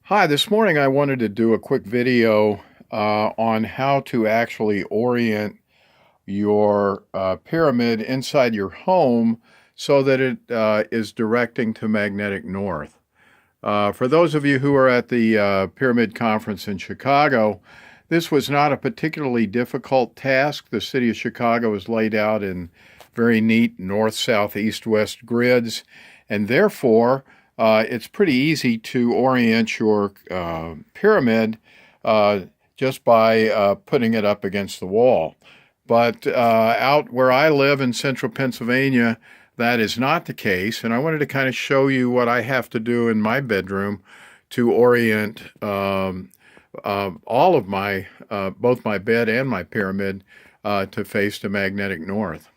Hi, this morning I wanted to do a quick video on how to actually orient your pyramid inside your home so that it is directing to magnetic north. For those of you who are at the Pyramid Conference in Chicago, this was not a particularly difficult task. The city of Chicago is laid out in very neat north, south, east, west grids, and therefore it's pretty easy to orient your pyramid just by putting it up against the wall. But out where I live in central Pennsylvania, that is not the case, and I wanted to kind of show you what I have to do in my bedroom to orient all of my, both my bed and my pyramid to face the magnetic north.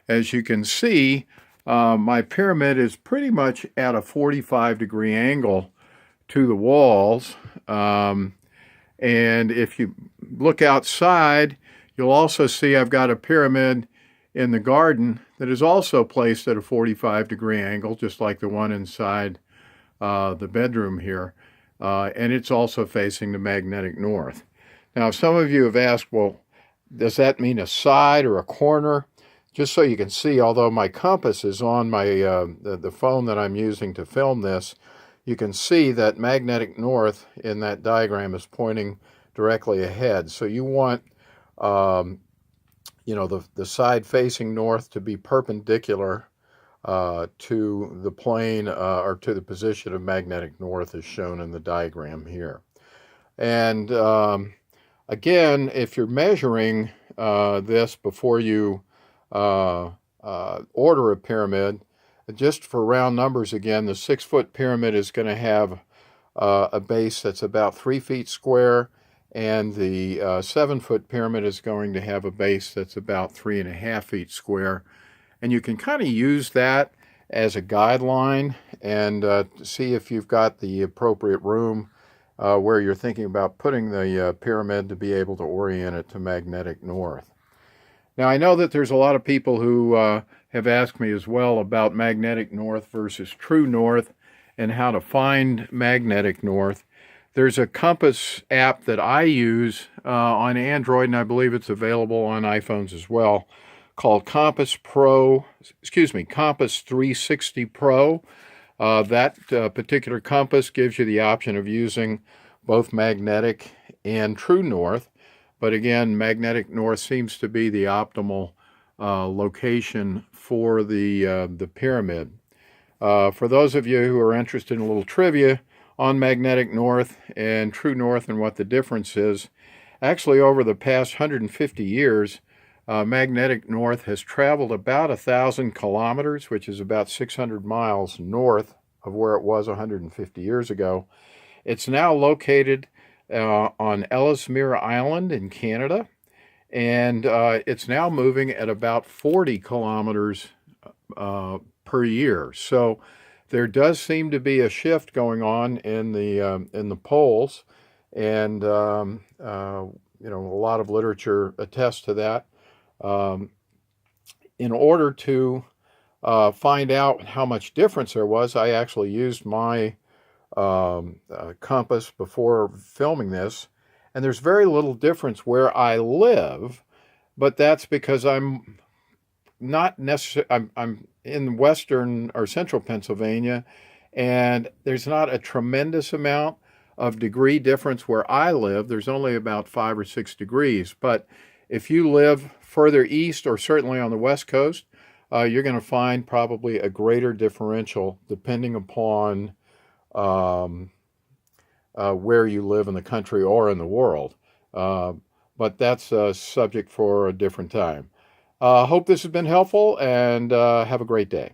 As you can see, my pyramid is pretty much at a 45-degree angle to the walls. And if you look outside, you'll also see I've got a pyramid in the garden that is also placed at a 45-degree angle, just like the one inside the bedroom here. And it's also facing the magnetic north. Now, some of you have asked, well, does that mean a side or a corner? Just so you can see, although my compass is on my the phone that I'm using to film this, you can see that magnetic north in that diagram is pointing directly ahead. So you want the side facing north to be perpendicular to the plane or to the position of magnetic north as shown in the diagram here. And again, if you're measuring this before you order a pyramid, just for round numbers again, the 6-foot pyramid is going to have a base that's about 3 feet square, and the 7-foot pyramid is going to have a base that's about 3.5 feet square. And you can kind of use that as a guideline and see if you've got the appropriate room where you're thinking about putting the pyramid to be able to orient it to magnetic north. Now, I know that there's a lot of people who have asked me as well about magnetic north versus true north and how to find magnetic north. There's a compass app that I use on Android, and I believe it's available on iPhones as well, called Compass 360 Pro. That particular compass gives you the option of using both magnetic and true north. But again, magnetic north seems to be the optimal location for the pyramid. For those of you who are interested in a little trivia on magnetic north and true north and what the difference is, actually over the past 150 years, magnetic north has traveled about 1,000 kilometers, which is about 600 miles north of where it was 150 years ago. It's now located on Ellesmere Island in Canada, and it's now moving at about 40 kilometers per year. So there does seem to be a shift going on in the poles, and a lot of literature attests to that. In order to find out how much difference there was, I actually used my compass before filming this, and there's very little difference where I live, but that's because I'm not necessarily, I'm in western or central Pennsylvania, and there's not a tremendous amount of degree difference where I live. There's only about 5 or 6 degrees, but if you live further east or certainly on the west coast, you're going to find probably a greater differential depending upon where you live in the country or in the world. But that's a subject for a different time. Hope this has been helpful, and have a great day.